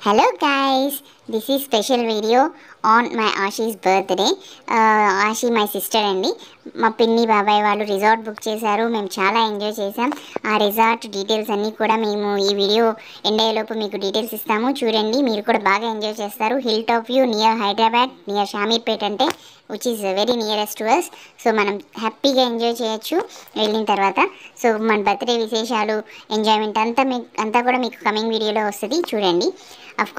Hello guys, this is special video on my Ashi's birthday. Ashi my sister అండి. మా పిన్ని బాబాయ్ వాళ్ళు రిసార్ట్ బుక్ చేశారు. మేము చాలా ఎంజాయ్ చేసాం. ఆ రిసార్ట్ డీటెయిల్స్ అన్నీ కూడా మేము ఈ వీడియో ఎండ్ అయ్యేలోపు మీకు డీటెయిల్స్ ఇస్తాము. చూడండి, మీరు కూడా బాగా ఎంజాయ్ చేస్తారు. Hill top view near Hyderabad, near Shamirpet అంటే which is very nearest to us. So మనం హ్యాపీగా ఎంజాయ్ చేయొచ్చు వెళ్ళిన తర్వాత. సో మన బర్త్డే విశేషాలు, ఎంజాయ్మెంట్ అంతా కూడా మీకు కమింగ్ వీడియోలో వస్తుంది, చూడండి.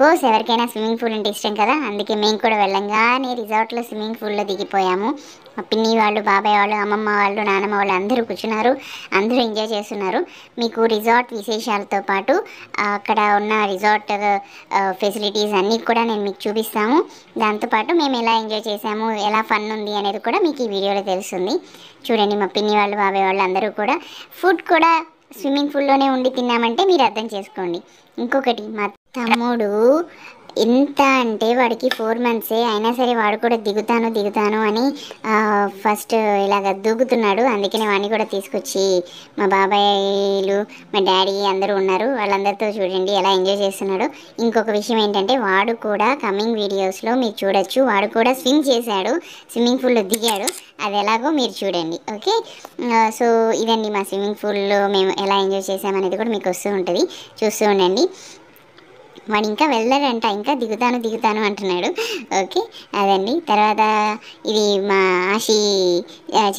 కోర్స్ ఎవరికైనా స్విమ్మింగ్ పూల్ అంటే ఇష్టం కదా, అందుకే మేము కూడా వెళ్ళంగానే రిసార్ట్లో స్విమ్మింగ్ పూల్లో దిగిపోయాము. మా పిన్ని వాళ్ళు, బాబాయ్ వాళ్ళు, అమ్మమ్మ వాళ్ళు, నానమ్మ వాళ్ళు అందరూ కూర్చున్నారు, అందరూ ఎంజాయ్ చేస్తున్నారు. మీకు రిసార్ట్ విశేషాలతో పాటు అక్కడ ఉన్న రిసార్ట్ ఫెసిలిటీస్ అన్నీ కూడా నేను మీకు చూపిస్తాము. దాంతోపాటు మేము ఎలా ఎంజాయ్ చేసాము, ఎలా ఫన్ ఉంది అనేది కూడా మీకు ఈ వీడియోలో తెలుస్తుంది. చూడండి, మా పిన్ని వాళ్ళు, బాబాయ్ వాళ్ళు అందరూ కూడా ఫుడ్ కూడా స్విమ్మింగ్ పూల్లోనే ఉండి తిన్నామంటే మీరు అర్థం చేసుకోండి. ఇంకొకటి, మా తమ్ముడు ఎంత అంటే వాడికి 4 months అయినా సరే వాడు కూడా దిగుతాను అని ఫస్ట్ ఇలాగ దూకుతున్నాడు. అందుకనే వాడిని కూడా తీసుకొచ్చి మా బాబాయ్లు, మా డాడీ అందరూ ఉన్నారు, వాళ్ళందరితో చూడండి ఎలా ఎంజాయ్ చేస్తున్నాడు. ఇంకొక విషయం ఏంటంటే వాడు కూడా కమింగ్ వీడియోస్లో మీరు చూడొచ్చు, వాడు కూడా స్విమ్ చేశాడు, స్విమ్మింగ్ పూల్లో దిగాడు. అది ఎలాగో మీరు చూడండి, ఓకే. సో ఇదండి మా స్విమ్మింగ్ పూల్లో మేము ఎలా ఎంజాయ్ చేసామనేది కూడా మీకు వస్తూ ఉంటుంది, చూస్తూ ఉండండి. వాడు ఇంకా వెళ్ళాడంట, ఇంకా దిగుతాను అంటున్నాడు, ఓకే. అదండి. తర్వాత ఇది మా ఆశి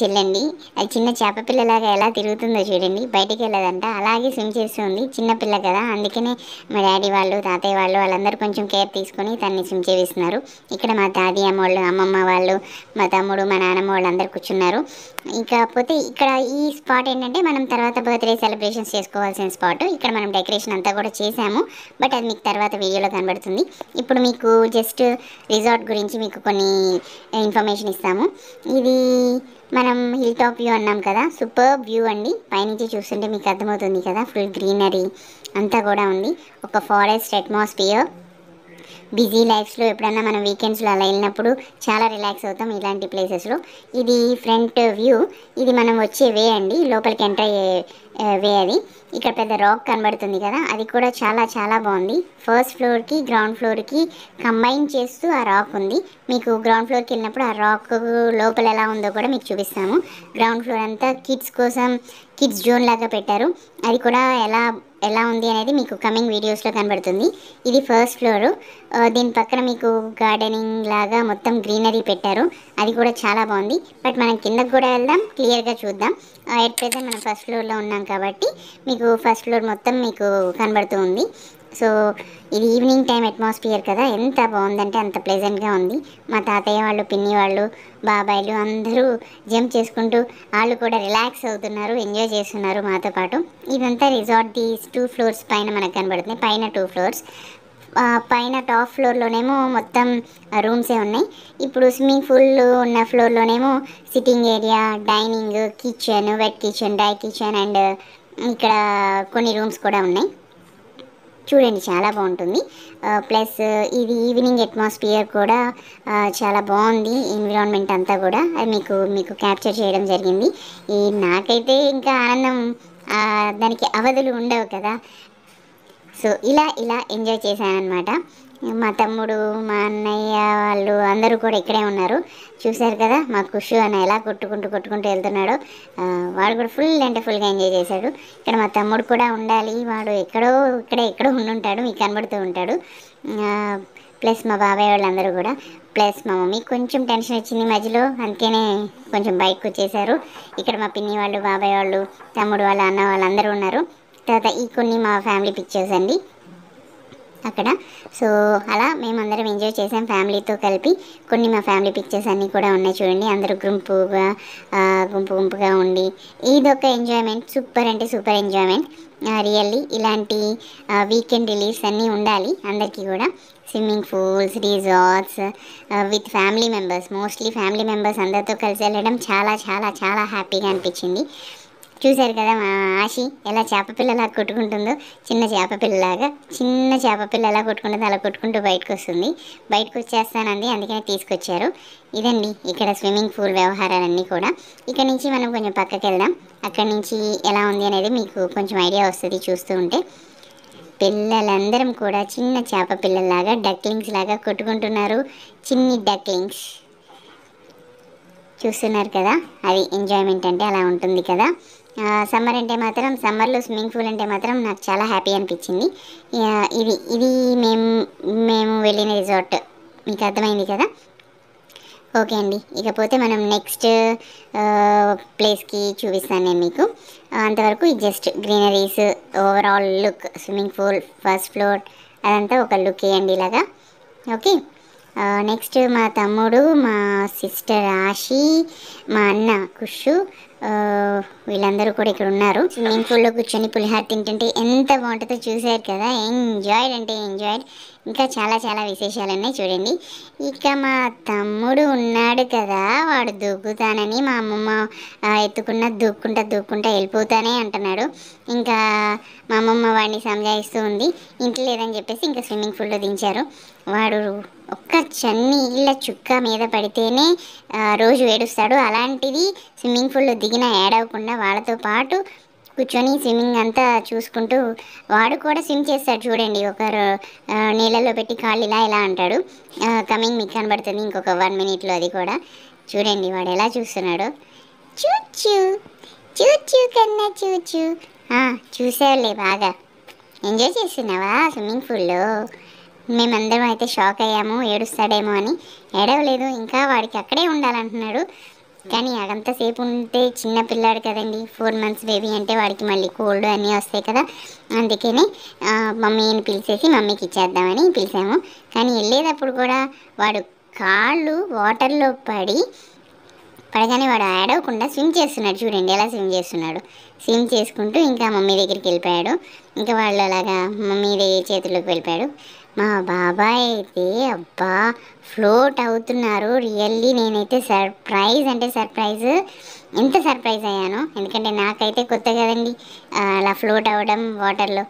చెల్లండి. అది చిన్న చేప పిల్లలాగా ఎలా తిరుగుతుందో చూడండి, బయటికి వెళ్ళదంట, అలాగే స్విమ్ చేస్తుంది. చిన్న పిల్ల కదా, అందుకనే మా డాడీ వాళ్ళు, తాతయ్య వాళ్ళు వాళ్ళందరూ కొంచెం కేర్ తీసుకొని తన్ని స్విమ్ చేపిస్తున్నారు. ఇక్కడ మా తాతయ్య అమ్మ వాళ్ళు, అమ్మమ్మ వాళ్ళు, మా తమ్ముడు, మా నాన్నమ్మ వాళ్ళు అందరు కూర్చున్నారు. ఇకపోతే ఇక్కడ ఈ స్పాట్ ఏంటంటే మనం తర్వాత బర్త్డే సెలబ్రేషన్స్ చేసుకోవాల్సిన స్పాట్. ఇక్కడ మనం డెకరేషన్ అంతా కూడా చేసాము, బట్ అది మీకు తర్వాత వీడియోలో కనబడుతుంది. ఇప్పుడు మీకు జస్ట్ రిసార్ట్ గురించి మీకు కొన్ని ఇన్ఫర్మేషన్ ఇస్తాము. ఇది మనం హిల్ టాప్ వ్యూ అన్నాం కదా, సూపర్ వ్యూ అండి. పైనుంచి చూస్తుంటే మీకు అర్థమవుతుంది కదా, ఫుల్ గ్రీనరీ అంతా కూడా ఉంది, ఒక ఫారెస్ట్ అట్మాస్ఫియర్. బిజీ లైఫ్స్లో ఎప్పుడన్నా మనం వీకెండ్స్లో అలా వెళ్ళినప్పుడు చాలా రిలాక్స్ అవుతాం ఇలాంటి ప్లేసెస్లో. ఇది ఫ్రంట్ వ్యూ, ఇది మనం వచ్చే వే అండి, లోపలికి ఎంటర్ అయ్యే వే అది. ఇక్కడ పెద్ద రాక్ కనబడుతుంది కదా, అది కూడా చాలా చాలా బాగుంది. ఫస్ట్ ఫ్లోర్కి గ్రౌండ్ ఫ్లోర్కి కంబైన్ చేస్తూ ఆ రాక్ ఉంది. మీకు గ్రౌండ్ ఫ్లోర్కి వెళ్ళినప్పుడు ఆ రాక్ లోపల ఎలా ఉందో కూడా మీకు చూపిస్తాము. గ్రౌండ్ ఫ్లోర్ అంతా కిడ్స్ కోసం కిడ్స్ జోన్ లాగా పెట్టారు, అది కూడా ఎలా ఉంది అనేది మీకు కమింగ్ వీడియోస్లో కనబడుతుంది. ఇది ఫస్ట్ ఫ్లోరు, దీని పక్కన మీకు గార్డెనింగ్ లాగా మొత్తం గ్రీనరీ పెట్టారు, అది కూడా చాలా బాగుంది. బట్ మనం కిందకు కూడా వెళ్దాం, క్లియర్గా చూద్దాం. ఎట్ ప్రెజెంట్ మనం ఫస్ట్ ఫ్లోర్లో ఉన్నాం కాబట్టి మీకు ఫస్ట్ ఫ్లోర్ మొత్తం మీకు కనబడుతూ ఉంది. సో ఇది ఈవినింగ్ టైం అట్మాస్ఫియర్ కదా, ఎంత బాగుందంటే అంత ప్లెజెంట్గా ఉంది. మా తాతయ్య వాళ్ళు, పిన్ని వాళ్ళు, బాబాయ్లు అందరూ జంప్ చేసుకుంటూ వాళ్ళు కూడా రిలాక్స్ అవుతున్నారు, ఎంజాయ్ చేస్తున్నారు మాతో పాటు. ఇదంతా రిసార్ట్ ది 2 floors పైన మనకు కనబడుతుంది, పైన 2 floors. పైన టాప్ ఫ్లోర్లోనేమో మొత్తం రూమ్సే ఉన్నాయి. ఇప్పుడు స్విమ్మింగ్ పూల్ ఉన్న ఫ్లోర్లోనేమో sitting area, dining, kitchen, wet kitchen, dry kitchen and ఇక్కడ కొన్ని రూమ్స్ కూడా ఉన్నాయి. చూడండి, చాలా బాగుంటుంది. ప్లస్ ఇది ఈవినింగ్ అట్మాస్ఫియర్ కూడా చాలా బాగుంది. ఎన్విరాన్మెంట్ అంతా కూడా అది మీకు క్యాప్చర్ చేయడం జరిగింది. నాకైతే ఇంకా ఆనందం దానికి అవధులు ఉండవు కదా. సో ఇలా ఎంజాయ్ చేశానన్నమాట. మా తమ్ముడు, మా అన్నయ్య వాళ్ళు అందరూ కూడా ఇక్కడే ఉన్నారు. చూశారు కదా మా ఖుషు అన్న ఎలా కొట్టుకుంటూ వెళ్తున్నాడో. వాడు కూడా ఫుల్గా ఎంజాయ్ చేశాడు. ఇక్కడ మా తమ్ముడు కూడా ఉండాలి, వాడు ఎక్కడో ఉండుంటాడు, మీకు కనబడుతూ ఉంటాడు. ప్లస్ మా బాబాయ్ వాళ్ళందరూ కూడా, ప్లస్ మా మమ్మీ కొంచెం టెన్షన్ వచ్చింది మధ్యలో, అందుకనే కొంచెం బయటకు వచ్చేసారు. ఇక్కడ మా పిన్ని వాళ్ళు, బాబాయ్ వాళ్ళు, తమ్ముడు వాళ్ళ అన్న వాళ్ళందరూ ఉన్నారు. తర్వాత ఈ కొన్ని మా ఫ్యామిలీ పిక్చర్స్ అండి అక్కడ. సో అలా మేమందరం ఎంజాయ్ చేసాం ఫ్యామిలీతో కలిపి. కొన్ని మా ఫ్యామిలీ పిక్చర్స్ అన్నీ కూడా ఉన్నాయి, చూడండి. అందరూ గుంపుగా ఉండి ఇదొక ఎంజాయ్మెంట్, సూపర్ అంటే సూపర్ ఎంజాయ్మెంట్ రియల్లీ. ఇలాంటి వీకెండ్ రిలీఫ్స్ అన్నీ ఉండాలి అందరికీ కూడా. Swimming pools, resorts with family members, mostly family members అందరితో కలిసి వెళ్ళడం చాలా చాలా చాలా హ్యాపీగా అనిపించింది. చూశారు కదా మా ఆశి ఎలా చేప పిల్లలా కొట్టుకుంటుందో, చిన్న చేప పిల్ల ఎలా కొట్టుకుంటుందో అలా కొట్టుకుంటూ బయటకు వస్తుంది. బయటకు వచ్చేస్తానండి, అందుకనే తీసుకొచ్చారు. ఇదండి ఇక్కడ స్విమ్మింగ్ పూల్ వ్యవహారాలన్నీ కూడా. ఇక్కడ నుంచి మనం కొంచెం పక్కకి వెళ్దాం, అక్కడి నుంచి ఎలా ఉంది అనేది మీకు కొంచెం ఐడియా వస్తుంది చూస్తూ ఉంటే. పిల్లలందరం కూడా చిన్న చేప పిల్లల్లాగా డక్లింగ్స్ లాగా కొట్టుకుంటున్నారు. చిన్ని డక్లింగ్స్ చూస్తున్నారు కదా, అది ఎంజాయ్మెంట్ అంటే అలా ఉంటుంది కదా. సమ్మర్ అంటే మాత్రం, సమ్మర్లో స్విమ్మింగ్ పూల్ అంటే మాత్రం నాకు చాలా హ్యాపీ అనిపించింది. ఇది మేము వెళ్ళిన రిసార్ట్, మీకు అర్థమైంది కదా. ఓకే అండి, ఇకపోతే మనం నెక్స్ట్ ప్లేస్కి చూపిస్తాను నేను మీకు. అంతవరకు ఇది just greeneries, overall look, swimming pool, first floor, అదంతా ఒక లుక్ వేయండి ఇలాగా. ఓకే, నెక్స్ట్ మా తమ్ముడు, మా సిస్టర్ ఆషి, మా అన్న కుషు, వీళ్ళందరూ కూడా ఇక్కడ ఉన్నారు. స్విమ్మింగ్ పూల్లో కూర్చొని పులిహార తింటుంటే ఎంత బాగుంటుందో చూసారు కదా. ఎంజాయ్డ్ అంటే ఎంజాయ్డ్. ఇంకా చాలా చాలా విశేషాలు ఉన్నాయి చూడండి. ఇక మా తమ్ముడు ఉన్నాడు కదా, వాడు దూకుతానని మా అమ్మమ్మ దూక్కుంటా వెళ్ళిపోతానే అంటున్నాడు. ఇంకా మా అమ్మమ్మ వాడిని సంజాయిస్తూ ఉంది. ఇంట్లో లేదని చెప్పేసి ఇంకా స్విమ్మింగ్ పూల్లో దించారు. వాడు ఒక్క నీళ్ళ చుక్క మీద పడితేనే రోజు ఏడుస్తాడు. అలాంటిది స్విమ్మింగ్ పూల్లో దిగిన ఏడవకుండా వాళ్ళతో పాటు కూర్చొని స్విమ్మింగ్ అంతా చూసుకుంటూ వాడు కూడా స్విమ్ చేస్తాడు చూడండి. ఒకరు నీళ్ళలో పెట్టి కాళ్ళు ఇలా ఇలా అంటాడు. కమింగ్ మీకు కనబడుతుంది ఇంకొక 1 minute అది కూడా. చూడండి వాడు ఎలా చూస్తున్నాడు. చూచు చూచు కన్నా చూచు. చూసేవాళ్ళే, బాగా ఎంజాయ్ చేస్తున్నావా స్విమ్మింగ్ పూల్లో? మేమందరం అయితే షాక్ అయ్యాము, ఏడుస్తాడేమో అని. ఏడవలేదు, ఇంకా వాడికి అక్కడే ఉండాలంటున్నాడు. కానీ అదంతసేపు ఉంటే చిన్న పిల్లాడు కదండి, 4 months బేబీ అంటే వాడికి మళ్ళీ కోల్డ్ అన్నీ వస్తాయి కదా. అందుకనే మమ్మీని పిలిచేసి మమ్మీకి ఇచ్చేద్దామని పిలిచాము. కానీ వెళ్ళేటప్పుడు కూడా వాడు కాళ్ళు వాటర్లో పడగానే వాడు ఏడవకుండా స్విమ్ చేస్తున్నాడు. చూడండి ఎలా స్విమ్ చేస్తున్నాడు. స్విమ్ చేసుకుంటూ ఇంకా మమ్మీ దగ్గరికి వెళ్ళిపోయాడు. ఇంకా వాళ్ళు అలాగా మమ్మీ చేతుల్లోకి వెళ్ళిపోయాడు. మా బాబాయ్ అయితే అబ్బా ఫ్లోట్ అవుతున్నారు. రియల్లీ నేనైతే సర్ప్రైజ్ ఎంత సర్ప్రైజ్ అయ్యాను. ఎందుకంటే నాకైతే కొత్త కదండి అలా ఫ్లోట్ అవ్వడం వాటర్లో.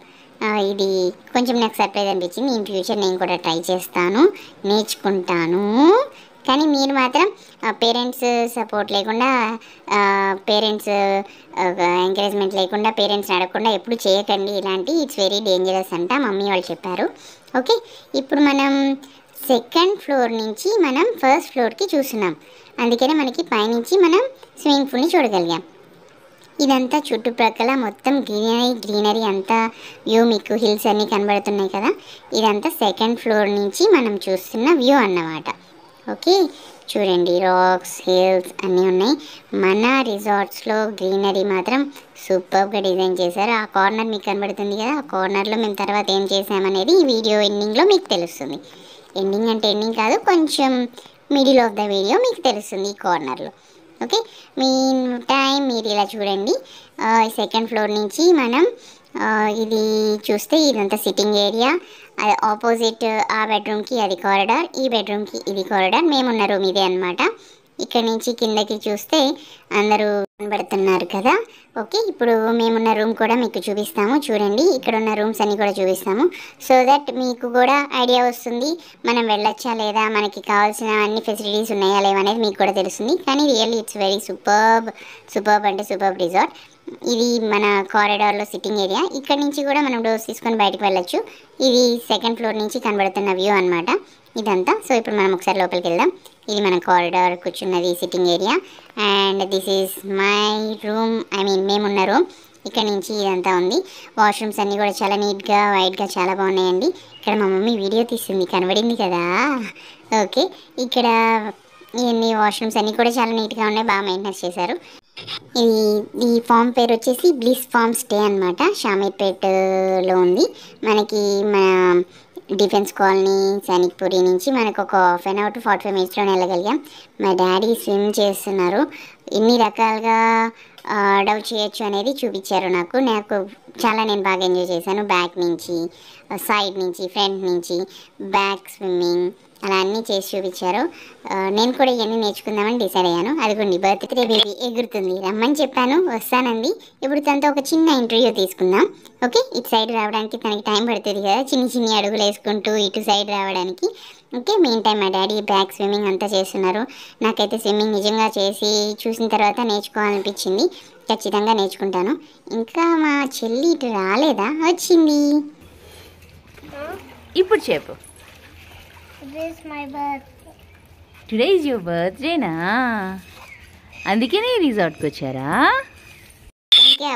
ఇది కొంచెం నాకు సర్ప్రైజ్ అనిపించింది. ఇన్ ఫ్యూచర్ నేను కూడా ట్రై చేస్తాను, నేర్చుకుంటాను. కానీ మీరు మాత్రం పేరెంట్స్ సపోర్ట్ లేకుండా, పేరెంట్స్ ఎంకరేజ్మెంట్ లేకుండా, పేరెంట్స్ని అడగకుండా ఎప్పుడు చేయకండి ఇలాంటి. ఇట్స్ వెరీ డేంజరస్ అంట మమ్మీ వాళ్ళు చెప్పారు. ఓకే, ఇప్పుడు మనం 2nd floor నుంచి మనం 1st floorకి చూస్తున్నాం. అందుకనే మనకి పైనుంచి మనం స్విమ్మింగ్ పూల్ని చూడగలిగాం. ఇదంతా చుట్టుప్రక్కల మొత్తం గ్రీనరీ అంతా వ్యూ, మీకు హిల్స్ అన్నీ కనబడుతున్నాయి కదా. ఇదంతా 2nd floor నుంచి మనం చూస్తున్న వ్యూ అన్నమాట. ఓకే, చూడండి రాక్స్, హిల్స్ అన్నీ ఉన్నాయి. మన రిసార్ట్స్లో గ్రీనరీ మాత్రం సూపర్గా డిజైన్ చేశారు. ఆ కార్నర్ మీకు కనబడుతుంది కదా, ఆ కార్నర్లో మేము తర్వాత ఏం చేసామనేది ఈ వీడియో ఎండింగ్లో మీకు తెలుస్తుంది. ఎండింగ్ అంటే ఎండింగ్ కాదు, కొంచెం మిడిల్ ఆఫ్ ద వీడియో మీకు తెలుస్తుంది ఈ కార్నర్లో. ఓకే, మీ టైం మీరు ఇలా చూడండి. 2nd floor నుంచి మనం ఇది చూస్తే ఇదంతా సిట్టింగ్ ఏరియా. అది ఆపోజిట్ ఆ బెడ్రూమ్కి అది కారిడార్, ఈ బెడ్రూమ్కి ఇది కారిడార్. మేమున్న రూమ్ ఇదే అనమాట. ఇక్కడ నుంచి కిందకి చూస్తే అందరూ కనబడుతున్నారు కదా. ఓకే, ఇప్పుడు మేమున్న రూమ్ కూడా మీకు చూపిస్తాము. చూడండి, ఇక్కడ ఉన్న రూమ్స్ అన్నీ కూడా చూపిస్తాము. సో దట్ మీకు కూడా ఐడియా వస్తుంది మనం వెళ్ళొచ్చా లేదా, మనకి కావాల్సిన అన్ని ఫెసిలిటీస్ ఉన్నాయా లేవా అనేది మీకు కూడా తెలుస్తుంది. కానీ రియల్లీ ఇట్స్ వెరీ సూపర్బ్ అంటే సూపర్బ్ రిసార్ట్. ఇది మన కారిడార్లో సిట్టింగ్ ఏరియా. ఇక్కడ నుంచి కూడా మనం డోర్స్ తీసుకొని బయటకు వెళ్ళొచ్చు. ఇది 2nd floor నుంచి కనబడుతున్న వ్యూ అనమాట ఇదంతా. సో ఇప్పుడు మనం ఒకసారి లోపలికి వెళ్దాం. ఇది మన కారిడార్, కూర్చున్నది sitting area. And this is my room, మేమున్న రూమ్. ఇక్కడ నుంచి ఇదంతా ఉంది. వాష్రూమ్స్ అన్నీ కూడా చాలా నీట్గా, వైట్గా చాలా బాగున్నాయండి. ఇక్కడ మా మమ్మీ వీడియో తీస్తుంది, కనబడింది కదా. ఓకే, ఇక్కడ ఇవన్నీ వాష్రూమ్స్ అన్నీ కూడా చాలా నీట్గా ఉన్నాయి, బాగా మెయింటెనెన్స్ చేశారు. ఈ ఫామ్ పేరు వచ్చేసి బ్లిస్ ఫామ్ స్టే అనమాట. షామీర్పేటలో ఉంది. మనకి మన డిఫెన్స్ కాలనీ సైనిక్పురి నుంచి మనకు ఒక 1/2 hour to 45 minutesలో వెళ్ళగలిగాం. మా డాడీ స్విమ్ చేస్తున్నారు. ఎన్ని రకాలుగా డౌట్ చేయొచ్చు అనేది చూపించారు నాకు. నేను బాగా ఎంజాయ్ చేశాను. బ్యాక్ నుంచి, సైడ్ నుంచి, ఫ్రంట్ నుంచి, బ్యాక్ స్విమ్మింగ్ అలా అన్నీ చేసి చూపించారు. నేను కూడా ఇవన్నీ నేర్చుకుందామని డిసైడ్ అయ్యాను. అదిగోండి బర్త్డే బేబీ ఎగురుతుంది, రమ్మని చెప్పాను, వస్తానండి. ఇప్పుడు తనతో ఒక చిన్న ఇంటర్వ్యూ తీసుకుందాం. ఓకే, ఇటు సైడ్ రావడానికి తనకి టైం పడుతుంది కదా, చిన్ని అడుగులు వేసుకుంటూ ఇటు సైడ్ రావడానికి. ఓకే, మెయిన్ టైం మా డాడీ బ్యాక్ స్విమ్మింగ్ అంతా చేస్తున్నారు. నాకైతే స్విమ్మింగ్ నిజంగా చేసి చూసిన తర్వాత నేర్చుకోవాలనిపించింది. ఖచ్చితంగా నేర్చుకుంటాను. ఇంకా మా చెల్లి ఇటు రాలేదా? వచ్చింది. ఇప్పుడు చెప్పు. టుడే ఈజ్ యువర్ బర్త్డేనా? అందుకనే రిసార్ట్కి వచ్చారా?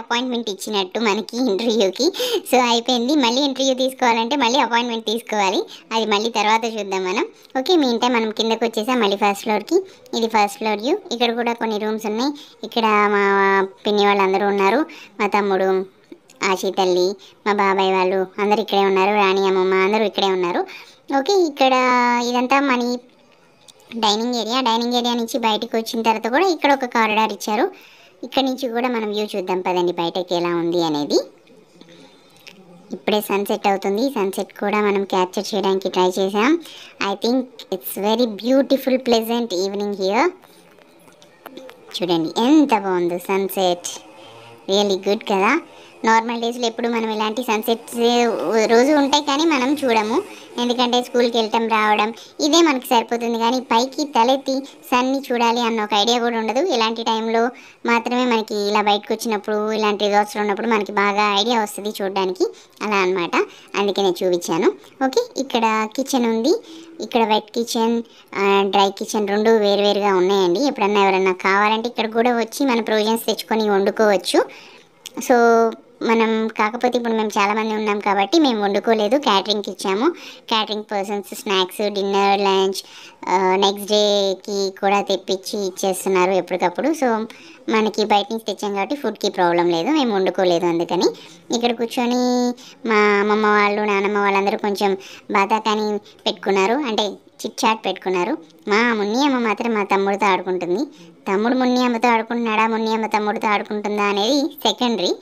అపాయింట్మెంట్ ఇచ్చినట్టు మనకి ఇంటర్వ్యూకి. సో అయిపోయింది. మళ్ళీ ఇంటర్వ్యూ తీసుకోవాలంటే మళ్ళీ అపాయింట్మెంట్ తీసుకోవాలి. అది మళ్ళీ తర్వాత చూద్దాం మనం. ఓకే, మీంటే మనం కిందకు వచ్చేసాం మళ్ళీ ఫస్ట్ ఫ్లోర్కి. ఇది ఫస్ట్ ఫ్లోర్ వ్యూ. ఇక్కడ కూడా కొన్ని రూమ్స్ ఉన్నాయి. ఇక్కడ మా పిన్ని వాళ్ళు అందరూ ఉన్నారు. మా తమ్ముడు, ఆశీ తల్లి, మా బాబాయ్ వాళ్ళు అందరూ ఇక్కడే ఉన్నారు. రాణి అమ్మమ్మ అందరూ ఇక్కడే ఉన్నారు. ఓకే, ఇక్కడ ఇదంతా money dining area. Dining area నుంచి బయటకు వచ్చిన తర్వాత కూడా ఇక్కడ ఒక కారిడార్ ఇచ్చారు. ఇక్కడ నుంచి కూడా మనం వ్యూ చూద్దాం పదండి బయటకి ఎలా ఉంది అనేది. ఇప్పుడే సన్సెట్ అవుతుంది. సన్సెట్ కూడా మనం క్యాప్చర్ చేయడానికి ట్రై చేసాం. I think it's very beautiful pleasant evening here. చూడండి ఎంత బాగుందో సన్సెట్. రియల్లీ గుడ్ కదా. నార్మల్ డేస్లో ఎప్పుడు మనం ఇలాంటి సన్సెట్స్ రోజు ఉంటాయి కానీ మనం చూడము. ఎందుకంటే స్కూల్కి వెళ్ళటం రావడం ఇదే మనకి సరిపోతుంది. కానీ పైకి తలెత్తి సన్ని చూడాలి అన్న ఒక ఐడియా కూడా ఉండదు. ఇలాంటి టైంలో మాత్రమే మనకి ఇలా బయటకు వచ్చినప్పుడు ఇలాంటి రిసార్ట్స్లో ఉన్నప్పుడు మనకి బాగా ఐడియా వస్తుంది చూడడానికి. అలా అనమాట. అందుకే నేను చూపించాను. ఓకే, ఇక్కడ కిచెన్ ఉంది. ఇక్కడ వెట్ కిచెన్, డ్రై కిచెన్ రెండు వేరువేరుగా ఉన్నాయండి. ఎప్పుడన్నా ఎవరన్నా కావాలంటే ఇక్కడ కూడా వచ్చి మన ప్రొవిజన్స్ తెచ్చుకొని వండుకోవచ్చు. సో మనం కాకపోతే ఇప్పుడు మేము చాలామంది ఉన్నాం కాబట్టి మేము వండుకోలేదు, క్యాటరింగ్కి ఇచ్చాము. Catering persons snacks, dinner, lunch next డేకి కూడా తెప్పించి ఇచ్చేస్తున్నారు ఎప్పటికప్పుడు. సో మనకి బయట నుంచి తెచ్చాం కాబట్టి ఫుడ్కి ప్రాబ్లం లేదు. మేము వండుకోలేదు. అందుకని ఇక్కడ కూర్చొని మా అమ్మమ్మ వాళ్ళు, నానమ్మ వాళ్ళందరూ కొంచెం బాతాకాని పెట్టుకున్నారు, అంటే చిట్ చాట్ పెట్టుకున్నారు. మా మున్ని అమ్మ మాత్రం మా తమ్ముడితో ఆడుకుంటుంది. తమ్ముడు మున్ని అమ్మతో ఆడుకుంటున్నాడా, మున్ని అమ్మ తమ్ముడితో ఆడుకుంటుందా అనేది సెకండరీ.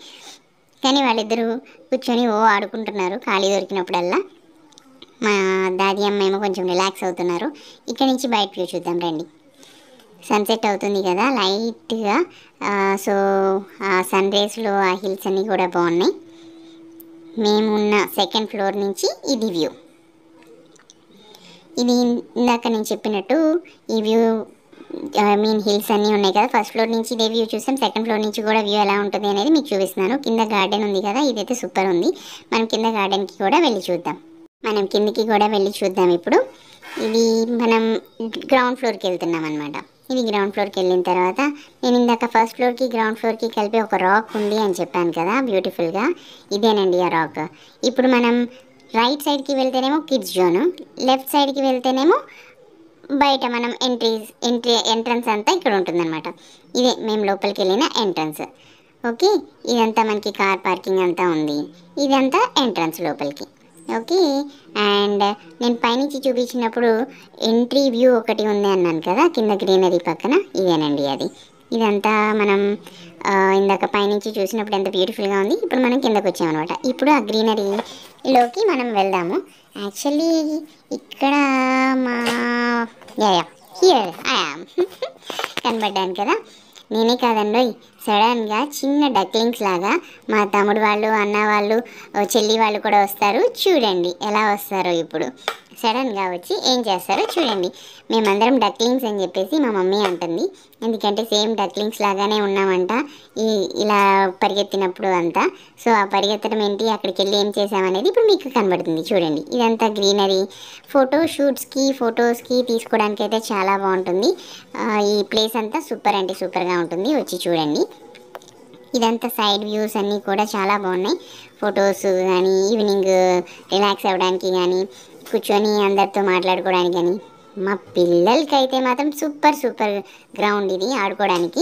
కానీ వాళ్ళిద్దరూ కూర్చొని ఆడుకుంటున్నారు ఖాళీ దొరికినప్పుడల్లా. మా దాది అమ్మ ఏమో కొంచెం రిలాక్స్ అవుతున్నారు. ఇక్కడ నుంచి బయట వ్యూ చూద్దాం రండి. సన్సెట్ అవుతుంది కదా లైట్గా. సో ఆ సన్ రేస్లో ఆ హిల్స్ అన్నీ కూడా బాగున్నాయి. మేమున్న సెకండ్ ఫ్లోర్ నుంచి ఇది వ్యూ. ఇది ఇందాక నేను చెప్పినట్టు ఈ వ్యూ హిల్స్ అన్నీ ఉన్నాయి కదా. ఫస్ట్ ఫ్లోర్ నుంచి ఇదే వ్యూ చూసాం. సెకండ్ ఫ్లోర్ నుంచి కూడా వ్యూ ఎలా ఉంటుంది అనేది మీకు చూపిస్తున్నాను. కింద గార్డెన్ ఉంది కదా, ఇదైతే సూపర్ ఉంది. మనం కింద గార్డెన్కి కూడా వెళ్ళి చూద్దాం. మనం కిందికి కూడా వెళ్ళి చూద్దాం ఇప్పుడు. ఇది మనం గ్రౌండ్ ఫ్లోర్కి వెళ్తున్నాం అనమాట. ఇది గ్రౌండ్ ఫ్లోర్కి వెళ్ళిన తర్వాత నేను ఇందాక ఫస్ట్ ఫ్లోర్కి గ్రౌండ్ ఫ్లోర్కి కలిపి ఒక రాక్ ఉంది అని చెప్పాను కదా బ్యూటిఫుల్గా. ఇదేనండి ఆ రాక్. ఇప్పుడు మనం రైట్ సైడ్కి వెళ్తేనేమో కిడ్స్ జోను, లెఫ్ట్ సైడ్కి వెళ్తేనేమో బయట మనం ఎంట్రన్స్ అంతా ఇక్కడ ఉంటుందన్నమాట. ఇదే మేము లోపలికి వెళ్ళిన ఎంట్రన్స్. ఓకే, ఇదంతా మనకి కార్ పార్కింగ్ అంతా ఉంది. ఇదంతా ఎంట్రన్స్ లోపలికి. ఓకే, అండ్ నేను పైనుంచి చూపించినప్పుడు ఎంట్రీ వ్యూ ఒకటి ఉంది అన్నాను కదా కింద గ్రీనరీ పక్కన. ఇదేనండి అది. ఇదంతా మనం ఇందాక పైనుంచి చూసినప్పుడు ఎంత బ్యూటిఫుల్గా ఉంది. ఇప్పుడు మనం కిందకు వచ్చామన్నమాట. ఇప్పుడు ఆ గ్రీనరీలోకి మనం వెళ్దాము. యాక్చువల్లీ ఇక్కడ మా హియర్ ఐయామ్ కనబడ్డాను కదా. నేనే కాదండి, సడన్గా చిన్న డక్లింగ్స్ లాగా మా తమ్ముడు వాళ్ళు, అన్న వాళ్ళు, చెల్లి వాళ్ళు కూడా వస్తారు. చూడండి ఎలా వస్తారో ఇప్పుడు. సడన్గా వచ్చి ఏం చేస్తారో చూడండి. మేమందరం డక్లింగ్స్ అని చెప్పేసి మా మమ్మీ అంటుంది. ఎందుకంటే సేమ్ డక్లింగ్స్ లాగానే ఉన్నామంట ఇలా పరిగెత్తినప్పుడు అంతా. సో ఆ పరిగెత్తడం ఏంటి, అక్కడికి వెళ్ళి ఏం చేసామనేది ఇప్పుడు మీకు కనబడుతుంది. చూడండి ఇదంతా గ్రీనరీ. ఫొటోస్కి తీసుకోవడానికి అయితే చాలా బాగుంటుంది. ఈ ప్లేస్ అంతా సూపర్ అంటే సూపర్గా ఉంటుంది. వచ్చి చూడండి. ఇదంతా సైడ్ వ్యూస్ అన్నీ కూడా చాలా బాగున్నాయి. ఫొటోస్ కానీ, ఈవినింగ్ రిలాక్స్ అవ్వడానికి కానీ, కూర్చొని అందరితో మాట్లాడుకోవడానికి కానీ. మా పిల్లలకి అయితే మాత్రం సూపర్ గ్రౌండ్ ఇది ఆడుకోవడానికి.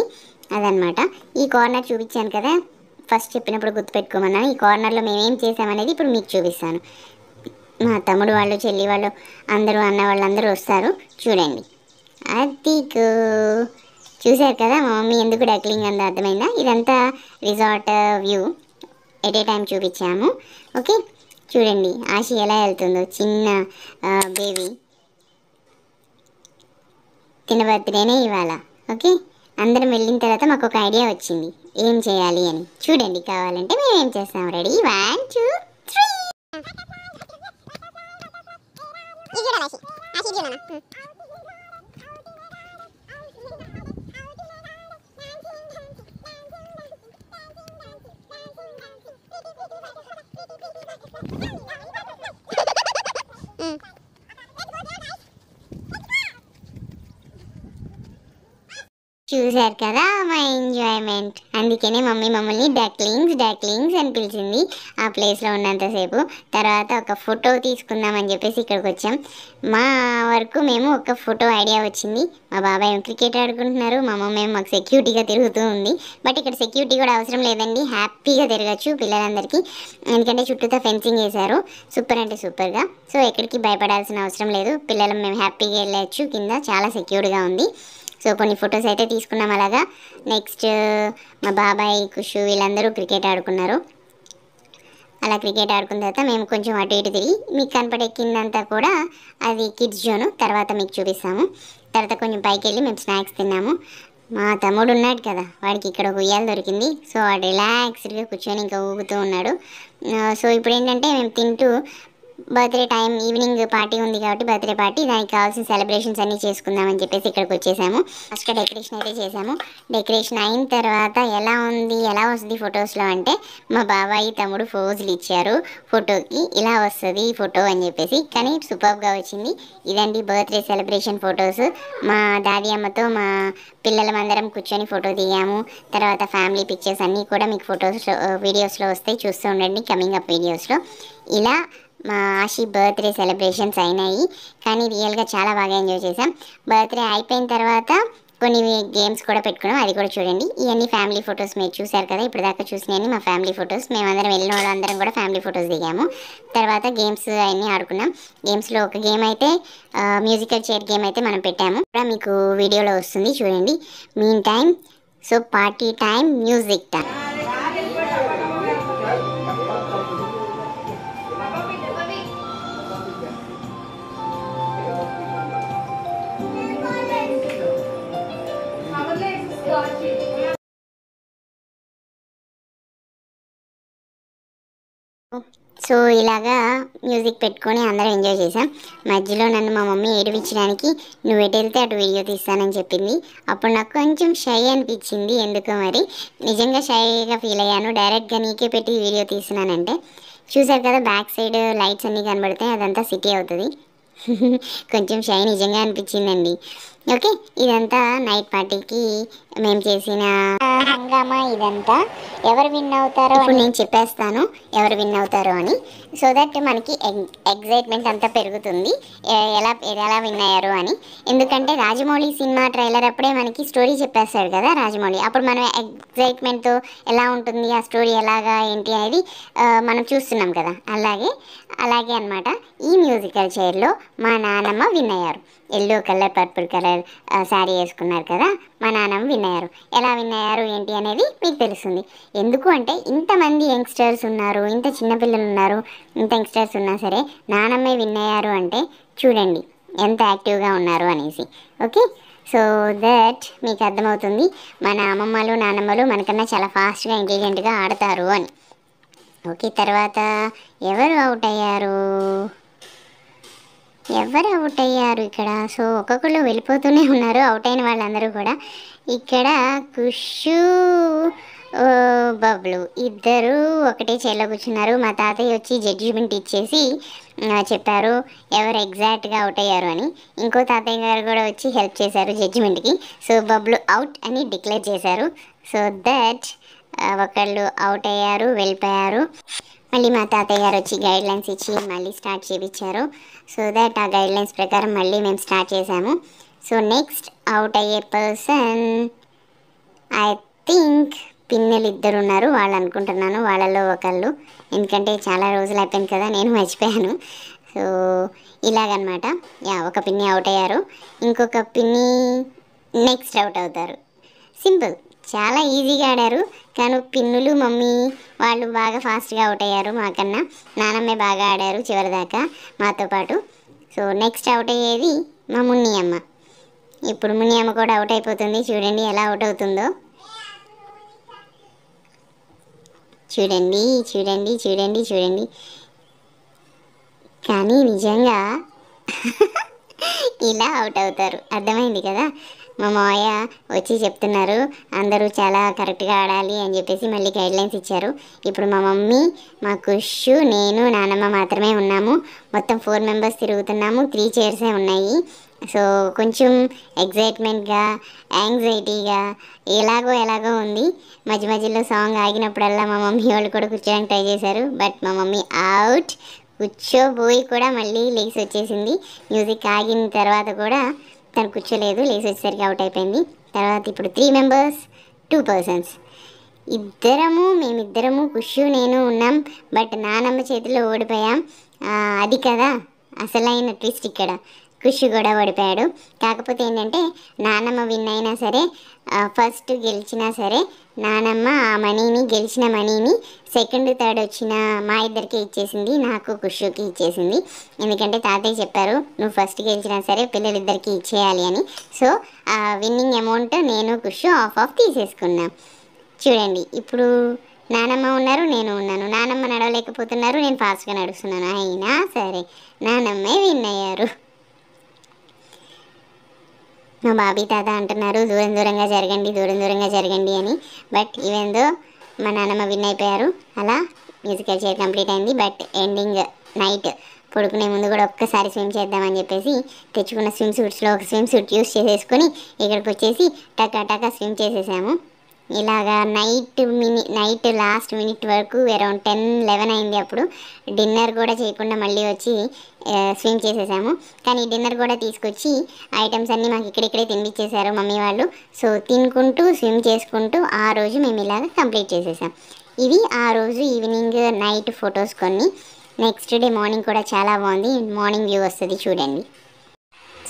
అదనమాట. ఈ కార్నర్ చూపించాను కదా ఫస్ట్ చెప్పినప్పుడు, గుర్తుపెట్టుకోమన్నాను. ఈ కార్నర్లో మేమేం చేసామనేది ఇప్పుడు మీకు చూపిస్తాను. మా తమ్ముడు వాళ్ళు, చెల్లి వాళ్ళు అందరూ, అన్న వాళ్ళందరూ వస్తారు. చూడండి అది చూశారు కదా మా మమ్మీ ఎందుకు డక్లింగ్ అందో అర్థమైందా. ఇదంతా resort view at a time చూపించాము. ఓకే, చూడండి ఆశి ఎలా వెళ్తుందో. చిన్న బేబీ, తిన బర్త్డేనే ఇవాళ. ఓకే, అందరం వెళ్ళిన తర్వాత మాకు ఒక ఐడియా వచ్చింది ఏం చేయాలి అని. చూడండి కావాలంటే మేము ఏం చేస్తాం. రెడీ, 1 2 3. చూశారు కదా మా ఎంజాయ్మెంట్. అందుకనే మమ్మీ మమ్మల్ని డక్లింగ్స్ అని పిలిచింది ఆ ప్లేస్లో ఉన్నంతసేపు. తర్వాత ఒక ఫోటో తీసుకుందామని చెప్పేసి ఇక్కడికి వచ్చాం. మా వరకు మేము ఒక ఫోటో ఐడియా వచ్చింది. మా బాబాయ్ క్రికెట్ ఆడుకుంటున్నారు, మా మమ్మీ మాకు సెక్యూరిటీగా తిరుగుతూ ఉంది. బట్ ఇక్కడ సెక్యూరిటీ కూడా అవసరం లేదండి, హ్యాపీగా తిరగచ్చు పిల్లలందరికీ. ఎందుకంటే చుట్టూతో ఫెన్సింగ్ వేశారు, సూపర్ అంటే సూపర్గా. సో ఎక్కడికి భయపడాల్సిన అవసరం లేదు, పిల్లలు మేము హ్యాపీగా వెళ్ళచ్చు. కింద చాలా సెక్యూర్డ్గా ఉంది. సో కొన్ని ఫొటోస్ అయితే తీసుకున్నాం అలాగా. నెక్స్ట్ మా బాబాయ్ కుషు వీళ్ళందరూ క్రికెట్ ఆడుకున్నారు. అలా క్రికెట్ ఆడుకున్న తర్వాత మేము కొంచెం అటు ఇటు తిరిగి మీకు కనపడే కిందంతా కూడా అది కిడ్స్ జోను, తర్వాత మీకు చూపిస్తాము. తర్వాత కొంచెం పైకి వెళ్ళి మేము స్నాక్స్ తిన్నాము. మా తమ్ముడు ఉన్నాడు కదా, వాడికి ఇక్కడ ఒక ఉయ్యాల దొరికింది. సో వాడు రిలాక్స్డ్గా కూర్చొని ఇంకా ఊగుతూ ఉన్నాడు. సో ఇప్పుడు ఏంటంటే మేము తింటూ బర్త్డే టైం ఈవినింగ్ పార్టీ ఉంది కాబట్టి బర్త్డే పార్టీ, దానికి కావాల్సిన సెలబ్రేషన్స్ అన్నీ చేసుకుందామని చెప్పేసి ఇక్కడికి వచ్చేసాము. ఫస్ట్ డెకరేషన్ అయితే చేసాము. డెకరేషన్ అయిన తర్వాత ఎలా వస్తుంది ఫొటోస్లో అంటే మా బాబాయి తమ్ముడు ఫోజులు ఇచ్చారు ఫోటోకి, ఇలా వస్తుంది ఈ ఫోటో అని చెప్పేసి. కానీ సూపర్గా వచ్చింది. ఇదండి బర్త్డే సెలబ్రేషన్ ఫొటోస్. మా డాడీ అమ్మతో మా పిల్లలమందరం కూర్చొని ఫోటో దిగాము. తర్వాత ఫ్యామిలీ పిక్చర్స్ అన్నీ కూడా మీకు ఫొటోస్ వీడియోస్లో వస్తాయి, చూస్తూ ఉండండి కమింగ్ అప్ వీడియోస్లో. ఇలా మా ఆషి బర్త్డే సెలబ్రేషన్స్ అయినాయి, కానీ రియల్గా చాలా బాగా ఎంజాయ్ చేసాం. బర్త్డే అయిపోయిన తర్వాత కొన్ని గేమ్స్ కూడా పెట్టుకున్నాం, అది కూడా చూడండి. ఇవన్నీ ఫ్యామిలీ ఫొటోస్ మీరు చూశారు కదా, ఇప్పుడు దాకా చూసినవన్నీ మా ఫ్యామిలీ ఫొటోస్. మేమందరం వెళ్ళిన వాళ్ళందరం కూడా ఫ్యామిలీ ఫొటోస్ దిగాము. తర్వాత గేమ్స్ అన్నీ ఆడుకున్నాం. గేమ్స్లో ఒక గేమ్ అయితే మ్యూజికల్ చైర్ గేమ్ అయితే మనం పెట్టాము, కూడా మీకు వీడియోలో వస్తుంది చూడండి. Mean time so party time, music time. So ఇలాగా మ్యూజిక్ పెట్టుకొని అందరం ఎంజాయ్ చేసాం. మధ్యలో నన్ను మా మమ్మీ ఏడిపించడానికి నువ్వు ఎటు వెళ్తే అటు వీడియో తీస్తానని చెప్పింది. అప్పుడు నాకు కొంచెం షై అనిపించింది, ఎందుకో మరి. నిజంగా షైగా ఫీల్ అయ్యాను, డైరెక్ట్గా నీకే పెట్టి వీడియో తీస్తున్నానంటే. చూసారు కదా బ్యాక్ సైడ్ లైట్స్ అన్నీ కనబడతాయి, అదంతా సిటీ అవుతుంది. కొంచెం షై నిజంగా అనిపించిందండి. ఓకే, ఇదంతా నైట్ పార్టీకి మేము చేసిన హంగామా. ఇదంతా ఎవరు విన్ అవుతారో ఇప్పుడు నేను చెప్పేస్తాను, ఎవరు విన్ అవుతారో అని. సో దట్ మనకి ఎగ్జైట్మెంట్ అంతా పెరుగుతుంది, ఎలా విన్ అయ్యారు అని. ఎందుకంటే రాజమౌళి సినిమా ట్రైలర్ అప్పుడే మనకి స్టోరీ చెప్పేస్తాడు కదా రాజమౌళి. అప్పుడు మనం ఎగ్జైట్మెంట్తో ఎలా ఉంటుంది ఆ స్టోరీ ఎలాగా ఏంటి అనేది మనం చూస్తున్నాం కదా. అలాగే అనమాట. ఈ మ్యూజికల్ చైర్లో మా నాన్నమ్మ విన్ అయ్యారు. Yellow colour purple colour sari వేసుకున్నారు కదా, మా నాన్నమ్మ విన్ అయ్యారు. ఎలా విన్ అయ్యారు ఏంటి అనేది మీకు తెలుస్తుంది. ఎందుకు అంటే ఇంతమంది యంగ్స్టర్స్ ఉన్నారు, ఇంత చిన్నపిల్లలు ఉన్నారు, ఇంత యంగ్స్టర్స్ ఉన్నా సరే నాన్నమ్మే విన్ అయ్యారు అంటే చూడండి ఎంత యాక్టివ్గా ఉన్నారు అనేసి. ఓకే, సో దట్ మీకు అర్థమవుతుంది మన అమ్మమ్మలు నాన్నమ్మలు మనకన్నా చాలా ఫాస్ట్గా ఇంటెలిజెంట్గా ఆడతారు అని. ఓకే, తర్వాత ఎవరు అవుట్ అయ్యారు ఇక్కడ? సో ఒక్కొక్కరు వెళ్ళిపోతూనే ఉన్నారు, అవుట్ అయిన వాళ్ళందరూ కూడా. ఇక్కడ కుషు బబ్లు ఇద్దరు ఒకటే చైర్లో కూర్చున్నారు. మా తాతయ్య వచ్చి జడ్జిమెంట్ ఇచ్చేసి చెప్పారు ఎవరు ఎగ్జాక్ట్గా అవుట్ అయ్యారు అని. ఇంకో తాతయ్య గారు కూడా వచ్చి హెల్ప్ చేశారు జడ్జిమెంట్కి. సో బబ్లు అవుట్ అని డిక్లేర్ చేశారు. సో దట్ ఒకళ్ళు అవుట్ అయ్యారు, వెళ్ళిపోయారు. మళ్ళీ మా తాతయ్య గారు వచ్చి గైడ్లైన్స్ ఇచ్చి మళ్ళీ స్టార్ట్ చేయించారు. సో దట్ ఆ గైడ్లైన్స్ ప్రకారం మళ్ళీ మేము స్టార్ట్ చేసాము. సో నెక్స్ట్ అవుట్ అయ్యే పర్సన్ ఐ థింక్ పిన్నెలు ఇద్దరు ఉన్నారు, వాళ్ళు అనుకుంటున్నాను, వాళ్ళలో ఒకళ్ళు. ఎందుకంటే చాలా రోజులు అయిపోయింది కదా, నేను మర్చిపోయాను. సో ఇలాగనమాట. ఒక పిన్ని అవుట్ అయ్యారు, ఇంకొక పిన్ని నెక్స్ట్ అవుట్ అవుతారు. సింపుల్, చాలా ఈజీగా ఆడారు. కానీ పిన్నులు మమ్మీ వాళ్ళు బాగా ఫాస్ట్గా అవుట్ అయ్యారు మాకన్నా. నానమ్మే బాగా ఆడారు చివరిదాకా మాతో పాటు. సో నెక్స్ట్ అవుట్ అయ్యేది మా మున్ని అమ్మ. ఇప్పుడు మున్ని అమ్మ కూడా అవుట్ అయిపోతుంది, చూడండి ఎలా అవుట్ అవుతుందో. చూడండి. కానీ నిజంగా ఇలా అవుట్ అవుతారు, అర్థమైంది కదా. మా మావయ్య వచ్చి చెప్తున్నారు అందరూ చాలా కరెక్ట్గా ఆడాలి అని చెప్పేసి మళ్ళీ గైడ్లైన్స్ ఇచ్చారు. ఇప్పుడు మా మమ్మీ, మా కుషు, నేను, నానమ్మ మాత్రమే ఉన్నాము. మొత్తం 4 మెంబర్స్ తిరుగుతున్నాము. 3 చైర్సే ఉన్నాయి. సో కొంచెం ఎగ్జైట్మెంట్గా, యాంగ్జైటీగా ఎలాగో ఉంది. మధ్య మధ్యలో సాంగ్ ఆగినప్పుడల్లా మా మమ్మీ వాళ్ళు కూడా కూర్చోడానికి ట్రై చేశారు. బట్ మా మమ్మీ అవుట్, కూర్చోబోయి కూడా మళ్ళీ లేచి వచ్చేసింది. మ్యూజిక్ ఆగిన తర్వాత కూడా తను కూర్చోలేదు, లేచి వచ్చేసరికి అవుట్ అయిపోయింది. తర్వాత ఇప్పుడు 3 మెంబర్స్ 2 పర్సన్స్ మేమిద్దరము కుషు నేను ఉన్నాం. బట్ నానమ్మ చేతిలో ఓడిపోయాం. అది కదా అసలైన ట్విస్ట్ ఇక్కడ. కుషు కూడా ఓడిపోయాడు. కాకపోతే ఏంటంటే నానమ్మ విన్ అయినా సరే, ఫస్ట్ గెలిచినా సరే నానమ్మ ఆ మనీని, గెలిచిన మనీని సెకండ్ థర్డ్ వచ్చిన మా ఇద్దరికి ఇచ్చేసింది, నాకు కుషుకి ఇచ్చేసింది. ఎందుకంటే తాతయ్య చెప్పారు నువ్వు ఫస్ట్ గెలిచినా సరే పిల్లలిద్దరికి ఇచ్చేయాలి అని. సో ఆ విన్నింగ్ అమౌంట్ నేను కుషు ఆఫ్ తీసేసుకున్నాం. చూడండి ఇప్పుడు నానమ్మ ఉన్నారు, నేను ఉన్నాను. నానమ్మ నడవలేకపోతున్నారు, నేను ఫాస్ట్గా నడుస్తున్నాను. అయినా సరే నానమ్మే విన్ అయ్యారు. మా బాబీ తాత అంటున్నారు దూరంగా జరగండి అని. బట్ ఈవెందో మా నాన్నమ్మ విన్ అయిపోయారు. అలా మ్యూజికల్ చైర్ కంప్లీట్ అయింది. బట్ ఎండింగ్ నైట్ పడుకునే ముందు కూడా ఒక్కసారి స్విమ్ చేద్దామని చెప్పేసి తెచ్చుకున్న స్విమ్ సూట్స్లో ఒక స్విమ్ సూట్ యూస్ చేసేసుకొని ఇక్కడికి వచ్చేసి టకా స్విమ్ చేసేసాము. ఇలాగా నైట్ లాస్ట్ మినిట్ వరకు అరౌండ్ 10-11 అయింది. అప్పుడు డిన్నర్ కూడా చేయకుండా మళ్ళీ వచ్చి స్విమ్ చేసేసాము. కానీ డిన్నర్ కూడా తీసుకొచ్చి ఐటమ్స్ అన్నీ మాకు ఇక్కడిక్కడే తినిపించేశారు మమ్మీ వాళ్ళు. సో తినుకుంటూ స్విమ్ చేసుకుంటూ ఆ రోజు మేము ఇలాగ కంప్లీట్ చేసేసాం. ఇవి ఆ రోజు ఈవినింగ్ నైట్ ఫొటోస్ కొన్ని. నెక్స్ట్ డే మార్నింగ్ కూడా చాలా బాగుంది. మార్నింగ్ వ్యూ వస్తుంది చూడండి.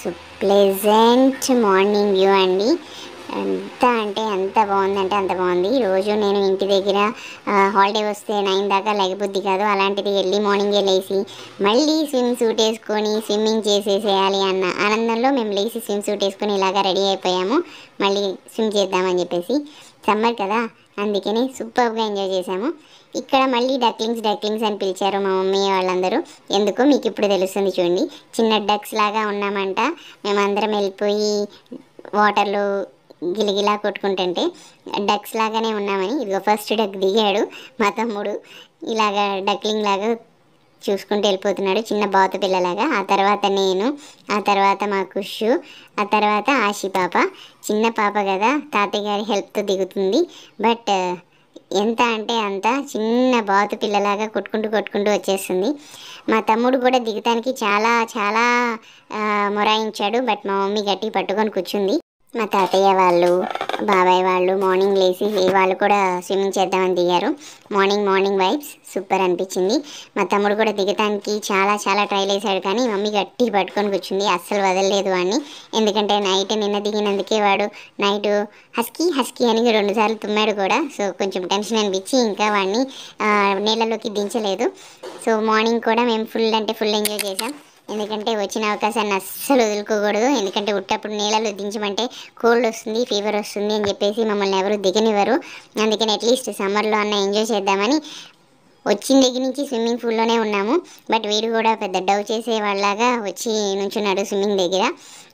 సో ప్లెజెంట్ మార్నింగ్ వ్యూ అండి. ఎంత బాగుందంటే అంత బాగుంది. రోజు నేను ఇంటి దగ్గర హాలిడే వస్తే 9 దాకా లేకపోద్ది కాదు. అలాంటిది ఎర్లీ మార్నింగే లేచి మళ్ళీ స్విమ్ సూట్ వేసుకొని స్విమ్మింగ్ చేసేసేయాలి అన్న ఆనందంలో మేము లేచి స్విమ్ సూట్ వేసుకొని ఇలాగా రెడీ అయిపోయాము. మళ్ళీ స్విమ్ చేద్దామని చెప్పేసి. సమ్మర్ కదా, అందుకని సూపర్గా ఎంజాయ్ చేసాము. ఇక్కడ మళ్ళీ డక్లింగ్స్ అని పిలిచారు మా మమ్మీ వాళ్ళందరూ. ఎందుకో మీకు ఇప్పుడు తెలుస్తుంది చూడండి. చిన్న డక్స్ లాగా ఉన్నామంట. మేమందరం వెళ్ళిపోయి వాటర్లో గిలిగిలా కొట్టుకుంటుంటే డక్స్ లాగానే ఉన్నామని. ఇదిగో ఫస్ట్ డక్ దిగాడు మా తమ్ముడు. ఇలాగా డక్లింగ్ లాగా చూసుకుంటూ వెళ్ళిపోతున్నాడు, చిన్న బాతు పిల్లలాగా. ఆ తర్వాత నేను, ఆ తర్వాత మా కుషు, ఆ తర్వాత ఆశి పాప. చిన్న పాప కదా, తాతయ్య గారి హెల్ప్తో దిగుతుంది. బట్ ఎంత అంటే అంత చిన్న బాతు పిల్లలాగా కొట్టుకుంటూ వచ్చేస్తుంది. మా తమ్ముడు కూడా దిగటానికి చాలా మొరాయించాడు. బట్ మా మమ్మీ గట్టి పట్టుకొని కూర్చుంది. మా తాతయ్య వాళ్ళు, బాబాయ్ వాళ్ళు మార్నింగ్ లేచి వాళ్ళు కూడా స్విమ్మింగ్ చేద్దామని దిగారు. మార్నింగ్ వైబ్స్ సూపర్ అనిపించింది. మా తమ్ముడు కూడా దిగటానికి చాలా ట్రైల్ వేసాడు. కానీ మమ్మీ గట్టి పట్టుకొని కూర్చుంది, అస్సలు వదలలేదు వాడిని. ఎందుకంటే నిన్న దిగినందుకే వాడు నైట్ హస్కీ అని 2 సార్లు తుమ్మాడు కూడా. సో కొంచెం టెన్షన్ అనిపించి ఇంకా వాడిని నీళ్ళలోకి దించలేదు. సో మార్నింగ్ కూడా మేము ఫుల్ ఎంజాయ్ చేసాం. ఎందుకంటే వచ్చిన అవకాశాన్ని అస్సలు వదులుకోకూడదు. ఎందుకంటే ఉట్టప్పుడు నీళ్ళలో దించమంటే కోల్డ్ వస్తుంది, ఫీవర్ వస్తుంది అని చెప్పేసి మమ్మల్ని ఎవరు దిగనివ్వరు. అందుకని అట్లీస్ట్ సమ్మర్లో అన్న ఎంజాయ్ చేద్దామని వచ్చిన దగ్గర నుంచి స్విమ్మింగ్ పూల్లోనే ఉన్నాము. బట్ వీడు కూడా పెద్ద డవ్ చేసే వాళ్ళలాగా వచ్చి నుంచున్నాడు స్విమ్మింగ్ దగ్గర.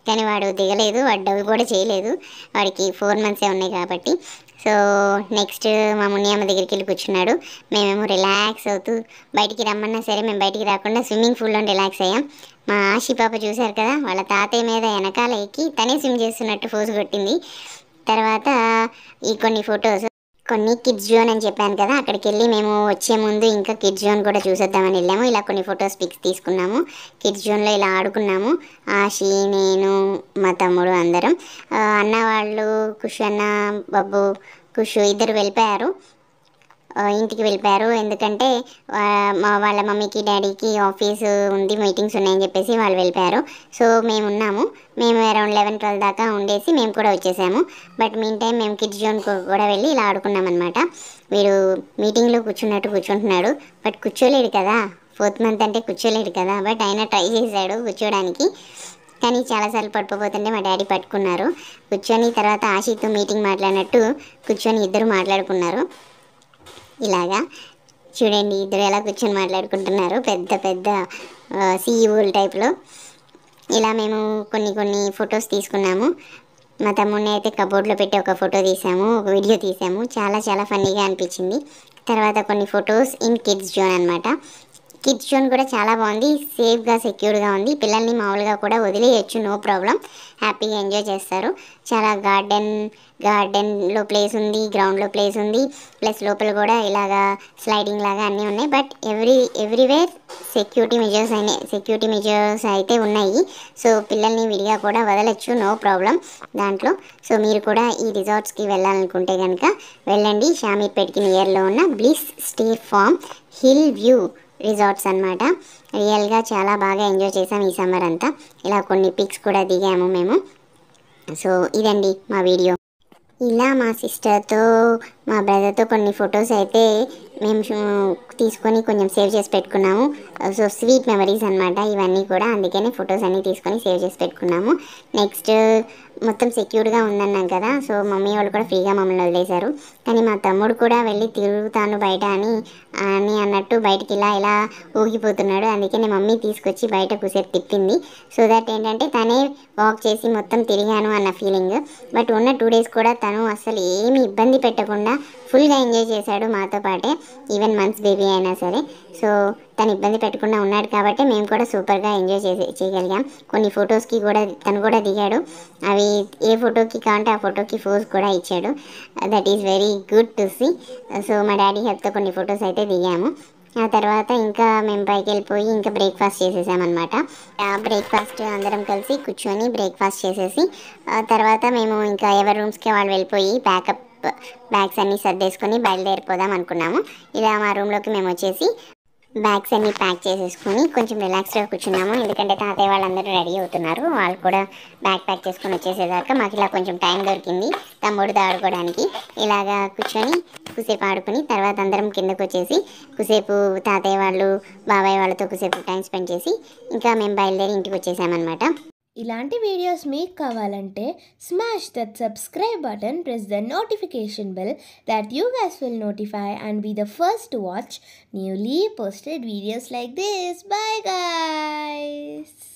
కానీ వాడు దిగలేదు, వాడు డవ్ కూడా చేయలేదు. వాడికి 4 మంత్సే ఉన్నాయి కాబట్టి. సో నెక్స్ట్ మా మునియమ్మ దగ్గరికి వెళ్ళి కూర్చున్నాడు. మేమేమో రిలాక్స్ అవుతూ బయటికి రమ్మన్నా సరే మేము బయటికి రాకుండా స్విమ్మింగ్ పూల్లో రిలాక్స్ అయ్యాం. మా ఆశి పాప చూశారు కదా, వాళ్ళ తాతయ్య మీద వెనకాల ఎక్కి తనే స్విమ్ చేస్తున్నట్టు ఫోజు కొట్టింది. తర్వాత ఈ కొన్ని కిడ్స్ జోన్ అని చెప్పాను కదా, అక్కడికి వెళ్ళి మేము వచ్చే ముందు ఇంకా కిడ్స్ జోన్ కూడా చూసేద్దామని వెళ్ళాము. ఇలా కొన్ని పిక్స్ తీసుకున్నాము. కిడ్స్ జోన్లో ఇలా ఆడుకున్నాము. ఆశి, నేను, మా తమ్ముడు అందరం. అన్న వాళ్ళు కుషు అన్న, బబ్బు, కుషు ఇద్దరు ఇంటికి వెళ్ళిపోయారు. ఎందుకంటే వాళ్ళ మమ్మీకి డాడీకి ఆఫీసు ఉంది, మీటింగ్స్ ఉన్నాయని చెప్పేసి వాళ్ళు వెళ్ళిపోయారు. సో మేము అరౌండ్ 11-12 దాకా ఉండేసి మేము కూడా వచ్చేసాము. బట్ మీన్ టైం మేము కిడ్స్ జోన్ కూడా వెళ్ళి ఇలా ఆడుకున్నాం అనమాట. వీడు మీటింగ్లో కూర్చుంటున్నాడు. బట్ కూర్చోలేడు కదా, 4th మంత్ అంటే కూర్చోలేడు కదా. బట్ అయినా ట్రై చేశాడు కూర్చోడానికి. కానీ చాలాసార్లు పడిపోతుంటే మా డాడీ పట్టుకున్నారు. కూర్చొని తర్వాత ఆశీతో మీటింగ్ మాట్లాడినట్టు కూర్చొని ఇద్దరు మాట్లాడుకున్నారు. ఇలాగా చూడండి, ఇద్దరు ఎలా కూర్చొని మాట్లాడుకుంటున్నారు, పెద్ద సీఈఓల టైప్లో. ఇలా మేము కొన్ని ఫొటోస్ తీసుకున్నాము. మా తమ్ముడిని అయితే కబోర్డ్లో పెట్టి ఒక ఫోటో తీసాము, ఒక వీడియో తీసాము. చాలా చాలా ఫన్నీగా అనిపించింది. తర్వాత కొన్ని ఫొటోస్ ఇన్ కిడ్స్ జోన్ అనమాట. కిడ్స్ జోన్ కూడా చాలా బాగుంది, సేఫ్గా సెక్యూర్గా ఉంది. పిల్లల్ని మామూలుగా కూడా వదిలేయచ్చు, నో ప్రాబ్లం, హ్యాపీగా ఎంజాయ్ చేస్తారు. చాలా గార్డెన్లో ప్లేస్ ఉంది, గ్రౌండ్లో ప్లేస్ ఉంది, ప్లస్ లోపల కూడా ఇలాగా స్లైడింగ్ లాగా అన్నీ ఉన్నాయి. బట్ ఎవ్రీవేర్ సెక్యూరిటీ మెజర్స్ అయితే ఉన్నాయి. సో పిల్లల్ని విడిగా కూడా వదలచ్చు, నో ప్రాబ్లం దాంట్లో. సో మీరు కూడా ఈ రిసార్ట్స్కి వెళ్ళాలనుకుంటే కనుక వెళ్ళండి. షామీర్పేట్కి నియర్లో ఉన్న bliss stay farm hill view resorts అనమాట. రియల్గా చాలా బాగా ఎంజాయ్ చేసాం ఈ సమ్మర్ అంతా. ఇలా కొన్ని పిక్స్ కూడా దిగాము మేము. సో ఇదండి మా వీడియో. ఇలా మా సిస్టర్తో మా బ్రదర్తో కొన్ని ఫొటోస్ అయితే మేము తీసుకొని కొంచెం సేవ్ చేసి పెట్టుకున్నాము. సో స్వీట్ మెమరీస్ అనమాట ఇవన్నీ కూడా, అందుకనే ఫొటోస్ అన్నీ తీసుకొని సేవ్ చేసి పెట్టుకున్నాము. నెక్స్ట్ మొత్తం సెక్యూర్గా ఉందన్నాం కదా, సో మమ్మీ వాళ్ళు కూడా ఫ్రీగా మమ్మల్ని వదిలేశారు. కానీ మా తమ్ముడు కూడా వెళ్ళి తిరుగుతాను బయట అని అన్నట్టు బయటికి ఇలా ఊగిపోతున్నాడు. అందుకని మమ్మీ తీసుకొచ్చి బయట కూసేపు తిప్పింది. సో దట్ ఏంటంటే తనే వాక్ చేసి మొత్తం తిరిగాను అన్న ఫీలింగ్. బట్ ఉన్న 2 days కూడా తను అసలు ఏమి ఇబ్బంది పెట్టకుండా ఫుల్గా ఎంజాయ్ చేశాడు మాతో పాటే, ఈవెన్ మంత్స్ బేబీ అయినా సరే. సో తను ఇబ్బంది పెట్టకుండా ఉన్నాడు కాబట్టి మేము కూడా సూపర్గా ఎంజాయ్ చేయగలిగాం. కొన్ని ఫొటోస్కి కూడా తను కూడా దిగాడు. అవి ఏ ఫోటోకి కావాలంటే ఆ ఫోటోకి పోజ్ కూడా ఇచ్చాడు. That is very good to see. So మా డాడీ హెల్ప్తో కొన్ని ఫొటోస్ అయితే దిగాము. ఆ తర్వాత ఇంకా మేము పైకి వెళ్ళిపోయి ఇంకా బ్రేక్ఫాస్ట్ చేసేసామన్నమాట. బ్రేక్ఫాస్ట్ అందరం కలిసి కూర్చొని బ్రేక్ఫాస్ట్ చేసేసి తర్వాత మేము ఇంకా ఎవరి రూమ్స్కి వాళ్ళు వెళ్ళిపోయి బ్యాగ్స్ అన్నీ సర్దేసుకొని బయలుదేరిపోదాం అనుకున్నాము. ఇలా మా రూమ్లోకి మేము వచ్చేసి బ్యాగ్స్ అన్నీ ప్యాక్ చేసేసుకొని కొంచెం రిలాక్స్గా కూర్చున్నాము. ఎందుకంటే తాతయ్య వాళ్ళందరూ రెడీ అవుతున్నారు, వాళ్ళు కూడా బ్యాగ్ ప్యాక్ చేసుకొని వచ్చేసేదాకా మాకు ఇలా కొంచెం టైం దొరికింది తమ్ముడితో ఆడుకోవడానికి. ఇలాగా కూర్చొని కుసేపు ఆడుకుని తర్వాత అందరం కిందకు వచ్చేసి కుసేపు తాతయ్య వాళ్ళు బాబాయ్ వాళ్ళతో కుసేపు టైం స్పెండ్ చేసి ఇంకా మేము బయలుదేరి ఇంటికి వచ్చేసామన్నమాట. ఇలాంటి వీడియోస్ మీకు కావాలంటే smash that subscribe button, press the notification bell that you guys will notify and be the first to watch newly posted videos like this. Bye guys.